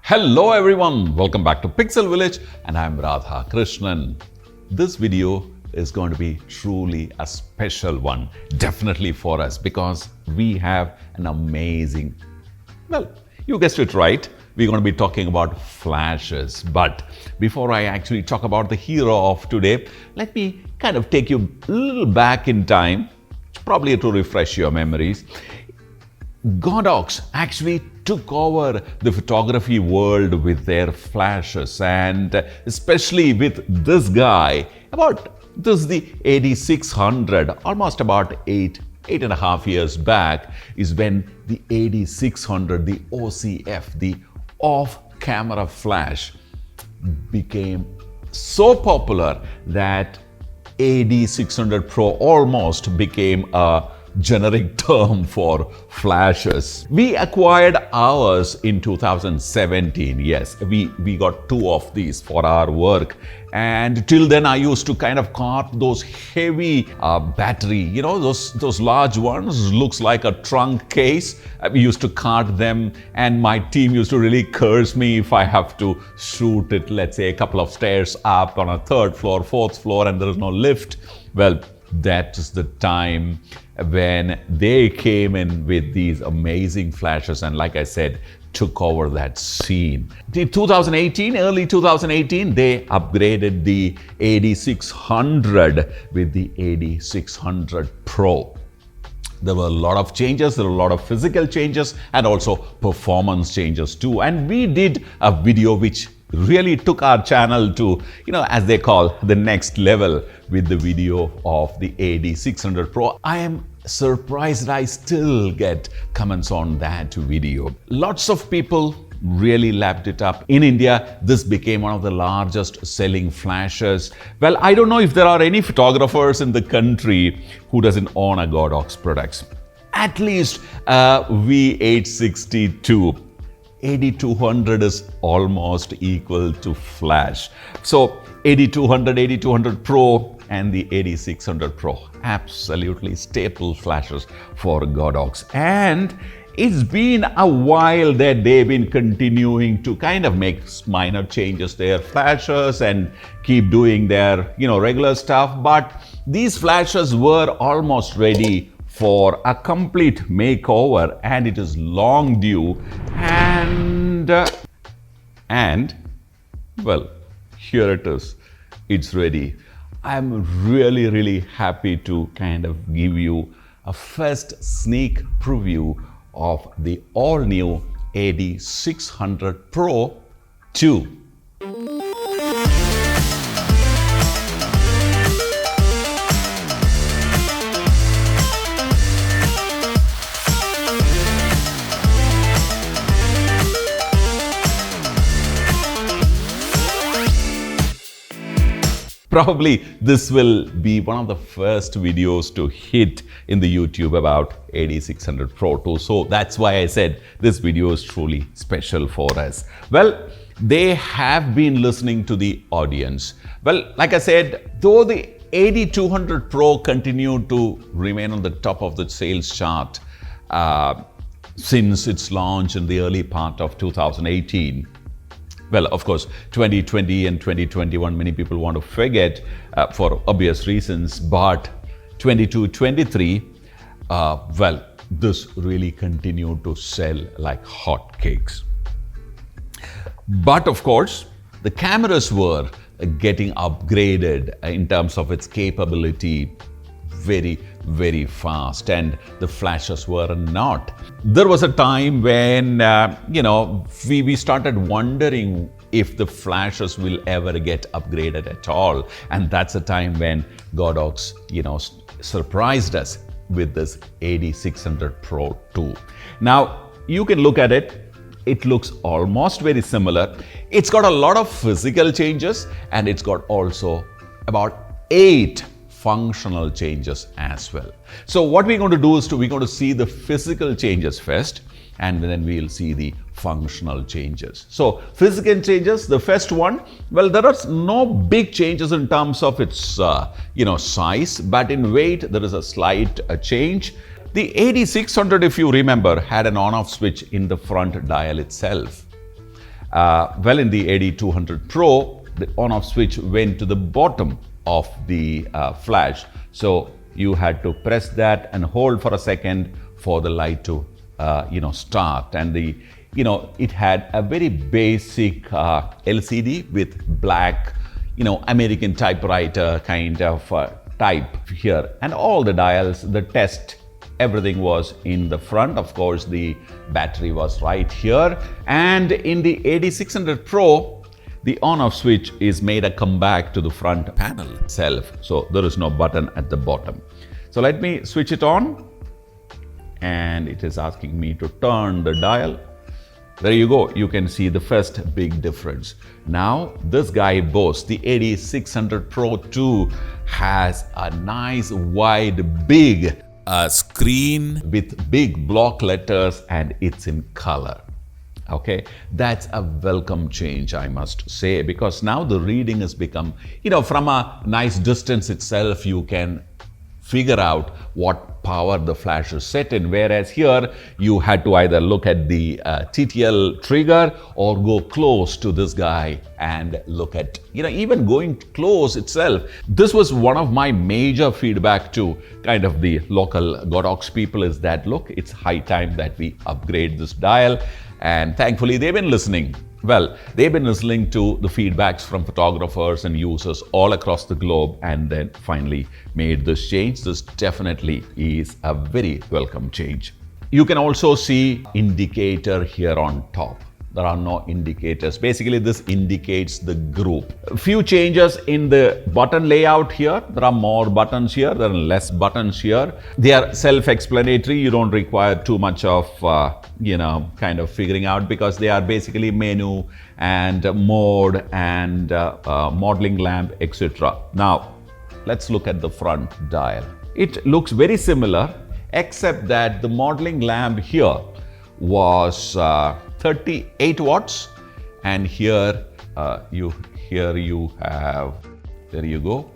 Hello everyone, welcome back to Pixel Village and I'm Radha Krishnan. This video is going to be truly a special one, definitely for us because we have an amazing, well, you guessed it right, we're going to be talking about flashes. But before I actually talk about the hero of today, let me kind of take you a little back in time, probably to refresh your memories. Godox actually took over the photography world with their flashes, and especially with this guy, the AD600, almost about eight and a half years back, is when the AD600, the OCF, the off-camera flash, became so popular that AD600 Pro almost became a generic term for flashes. We acquired ours in 2017. Yes, we got two of these for our work. And till then, I used to kind of cart those heavy battery, those large ones, looks like a trunk case. We used to cart them, and my team used to really curse me if I have to shoot it, let's say, a couple of stairs up on a third floor, fourth floor, and there is no lift. Well, that is the time when they came in with these amazing flashes and, like I said, took over that scene. In early 2018, they upgraded the AD600 with the AD600 Pro. There were a lot of changes, there were a lot of physical changes and also performance changes too. And we did a video which really took our channel to, as they call, the next level with the video of the AD600 Pro. I am surprised I still get comments on that video. Lots of people really lapped it up. In India, this became one of the largest selling flashes. Well, I don't know if there are any photographers in the country who doesn't own a Godox products. At least V862. AD200 is almost equal to flash. So AD200 Pro and the AD600 Pro, absolutely staple flashes for Godox. And it's been a while that they've been continuing to kind of make minor changes to their flashes and keep doing their, regular stuff. But these flashes were almost ready for a complete makeover, and it is long due. And well, here it is. It's ready. I'm really happy to kind of give you a first sneak preview of the all-new AD600 Pro II. Probably this will be one of the first videos to hit in the YouTube about AD600 Pro II. So that's why I said this video is truly special for us. Well, they have been listening to the audience. Well, like I said, though the AD200 Pro continued to remain on the top of the sales chart since its launch in the early part of 2018, well, of course, 2020 and 2021, many people want to forget for obvious reasons, but 22-23, well, this really continued to sell like hotcakes. But of course, the cameras were getting upgraded in terms of its capability very fast, and the flashes were not. There was a time when, we started wondering if the flashes will ever get upgraded at all. And that's a time when Godox, surprised us with this AD600 Pro II. Now, you can look at it. It looks almost very similar. It's got a lot of physical changes, and it's got also about 8 functional changes as well. So what we're going to do is we're going to see the physical changes first, and then we'll see the functional changes. So physical changes, the first one, well, there are no big changes in terms of its size, but in weight there is a slight change. The AD600, if you remember, had an on-off switch in the front dial itself. Well, in the AD200 Pro, the on-off switch went to the bottom of the flash. So you had to press that and hold for a second for the light to, start. And it had a very basic LCD with black, American typewriter kind of type here. And all the dials, the test, everything was in the front. Of course, the battery was right here. And in the AD600 Pro, the on-off switch is made a comeback to the front panel itself. So there is no button at the bottom. So let me switch it on. And it is asking me to turn the dial. There you go. You can see the first big difference. Now, this guy boasts, the AD600 Pro II has a nice, wide, big screen with big block letters, and it's in color. Okay, that's a welcome change, I must say, because now the reading has become, from a nice distance itself, you can figure out what power the flash is set in, whereas here you had to either look at the TTL trigger or go close to this guy and look at, even going close itself. This was one of my major feedback to kind of the local Godox people, is that, look, it's high time that we upgrade this dial. And thankfully, they've been listening. Well, they've been listening to the feedbacks from photographers and users all across the globe, and then finally made this change. This definitely is a very welcome change. You can also see indicator here on top. There are no indicators. Basically, this indicates the group. A few changes in the button layout here. There are more buttons here. There are less buttons here. They are self-explanatory. You don't require too much of, kind of figuring out, because they are basically menu and mode and modeling lamp, etc. Now, let's look at the front dial. It looks very similar, except that the modeling lamp here was 38 watts, and here you have, there you go,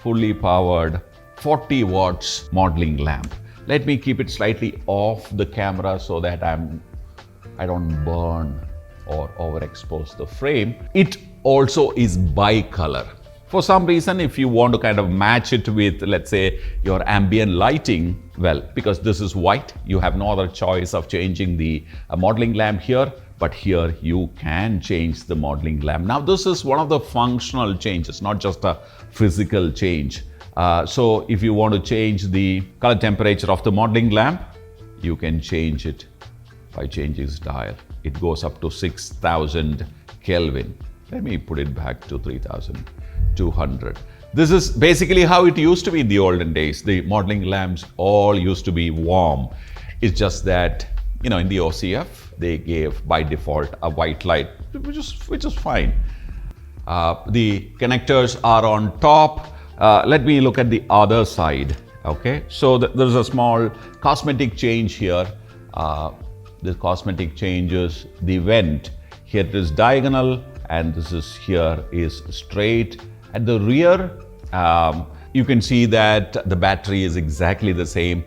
fully powered 40 watts modeling lamp. Let me keep it slightly off the camera so that I don't burn or overexpose the frame. It also is bicolor. For some reason, if you want to kind of match it with, let's say, your ambient lighting, well, because this is white, you have no other choice of changing the modeling lamp here, but here you can change the modeling lamp. Now, this is one of the functional changes, not just a physical change. So if you want to change the color temperature of the modeling lamp, you can change it by changing this dial. It goes up to 6,000 Kelvin. Let me put it back to 3,200. This is basically how it used to be in the olden days. The modeling lamps all used to be warm. It's just that, in the OCF, they gave by default a white light, which is fine. The connectors are on top. Let me look at the other side. Okay, so there's a small cosmetic change here. The cosmetic changes the vent. Here it is diagonal, and this is here is straight. At the rear, you can see that the battery is exactly the same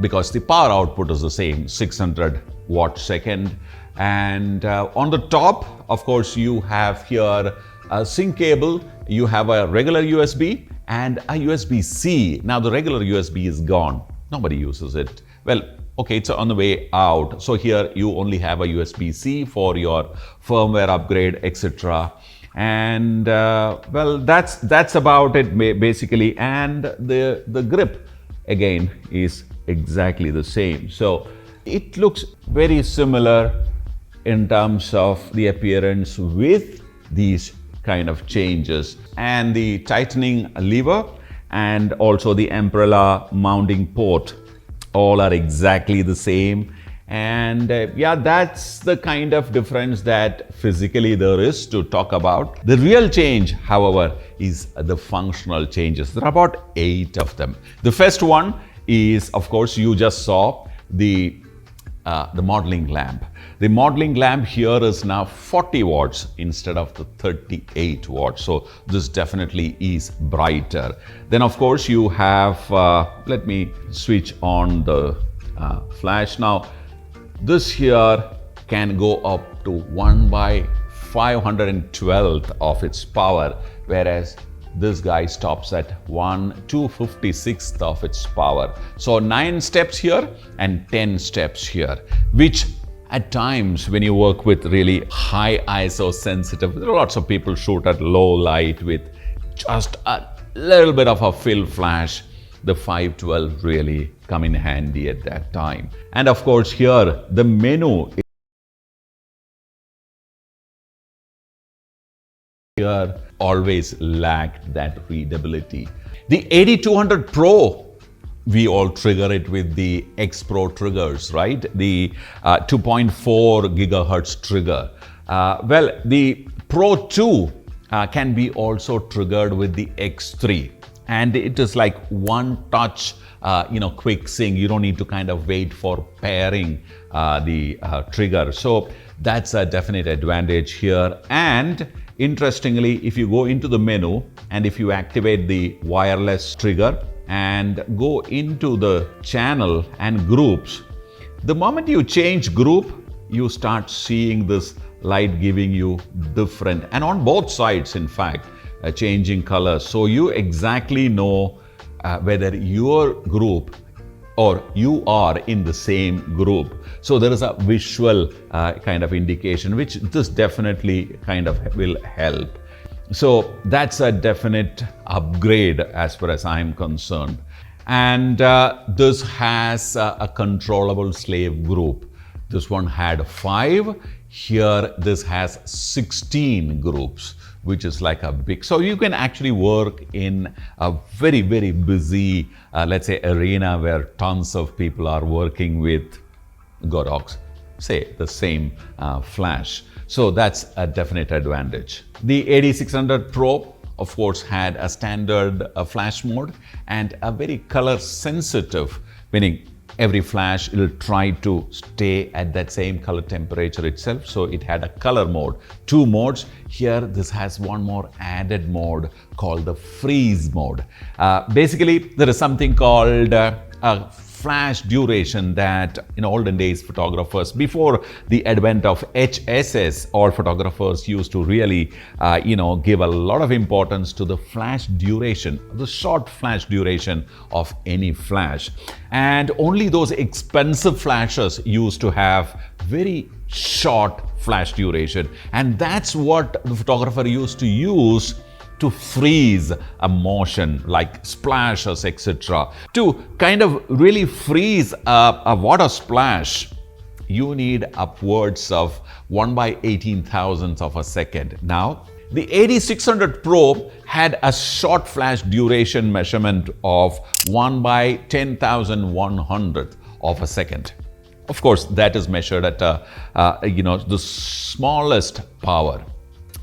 because the power output is the same, 600 watt-second. And on the top, of course, you have here a sync cable. You have a regular USB and a USB-C. Now, the regular USB is gone. Nobody uses it. Well, okay, it's on the way out. So here you only have a USB-C for your firmware upgrade, etc. And well, that's about it basically. And the grip again is exactly the same. So it looks very similar in terms of the appearance with these kind of changes, and the tightening lever and also the umbrella mounting port all are exactly the same. And yeah, that's the kind of difference that physically there is to talk about. The real change, however, is the functional changes. There are about 8 of them. The first one is, of course, you just saw the modeling lamp. The modeling lamp here is now 40 watts instead of the 38 watts. So this definitely is brighter. Then, of course, you have, let me switch on the flash now. This here can go up up to 1 by 512th of its power, whereas this guy stops at 1/256th of its power. So 9 steps here and 10 steps here, which at times when you work with really high ISO sensitive, there are lots of people shoot at low light with just a little bit of a fill flash, the 512 really come in handy at that time. And of course here the menu here always lacked that readability. The AD200 Pro, we all trigger it with the X Pro triggers, right? The 2.4 gigahertz trigger. Well, the Pro 2 can be also triggered with the X3. And it is like one touch, quick sync. You don't need to kind of wait for pairing the trigger. So that's a definite advantage here. And interestingly, if you go into the menu and if you activate the wireless trigger and go into the channel and groups, the moment you change group, you start seeing this light giving you different, and on both sides, in fact, changing colors. So you exactly know whether your group or you are in the same group. So there is a visual kind of indication, which this definitely kind of will help. So that's a definite upgrade as far as I'm concerned. And this has a controllable slave group. This one had 5. Here this has 16 groups, which is like a big, so you can actually work in a very, very busy, let's say, arena where tons of people are working with Godox, say the same flash. So that's a definite advantage. The AD600 Pro, of course, had a standard flash mode and a very color sensitive, meaning every flash will try to stay at that same color temperature itself. So it had a color mode, 2 modes. Here, this has one more added mode called the freeze mode. Basically, there is something called a flash duration that in olden days photographers, before the advent of HSS, all photographers used to really give a lot of importance to the flash duration, the short flash duration of any flash. And only those expensive flashes used to have very short flash duration, and that's what the photographer used to use to freeze a motion like splashes, etc. To kind of really freeze a water splash, you need upwards of 1 by 18,000th of a second. Now, the AD600 Pro had a short flash duration measurement of 1 by 10,100th of a second. Of course, that is measured at the smallest power,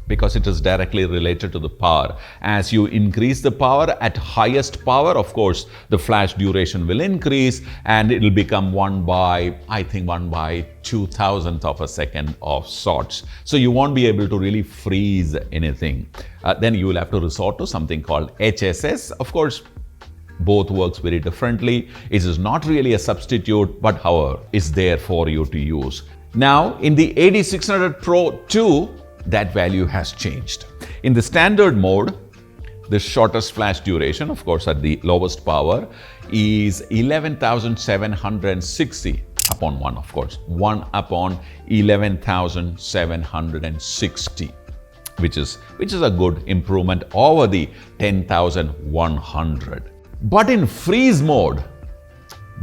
because it is directly related to the power. As you increase the power at highest power, of course, the flash duration will increase and it will become 1 by 2,000th of a second of sorts. So you won't be able to really freeze anything. Then you will have to resort to something called HSS. Of course, both works very differently. It is not really a substitute, but however, is there for you to use. Now, in the AD600 Pro 2, that value has changed. In the standard mode, the shortest flash duration, of course at the lowest power, is 11,760 upon 1, of course, 1 upon 11,760, which is a good improvement over the 10,100. But in freeze mode,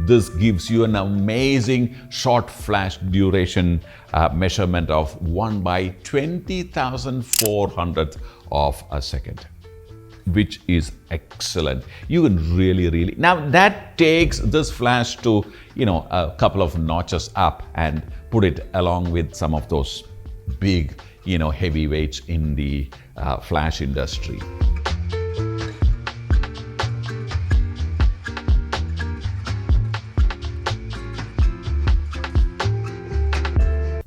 this gives you an amazing short flash duration measurement of 1 by 20,400th of a second, which is excellent. You can really, now that takes this flash to, a couple of notches up and put it along with some of those big, heavyweights in the flash industry.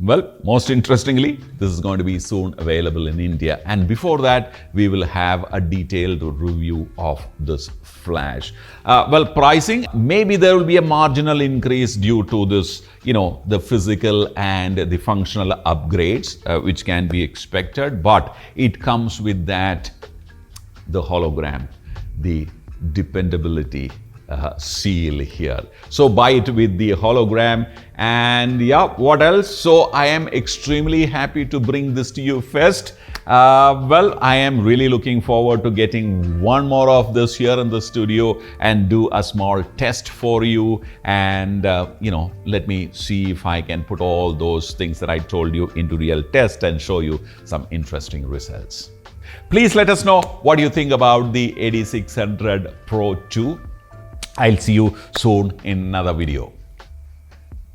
Well, most interestingly, this is going to be soon available in India. And before that, we will have a detailed review of this flash. Well, pricing, maybe there will be a marginal increase due to this, the physical and the functional upgrades, which can be expected. But it comes with that, the hologram, the dependability seal here. So buy it with the hologram. And yeah, what else? So I am extremely happy to bring this to you first. Well, I am really looking forward to getting one more of this here in the studio and do a small test for you. And, let me see if I can put all those things that I told you into real test and show you some interesting results. Please let us know what you think about the AD600 Pro II. I'll see you soon in another video.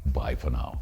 Bye for now.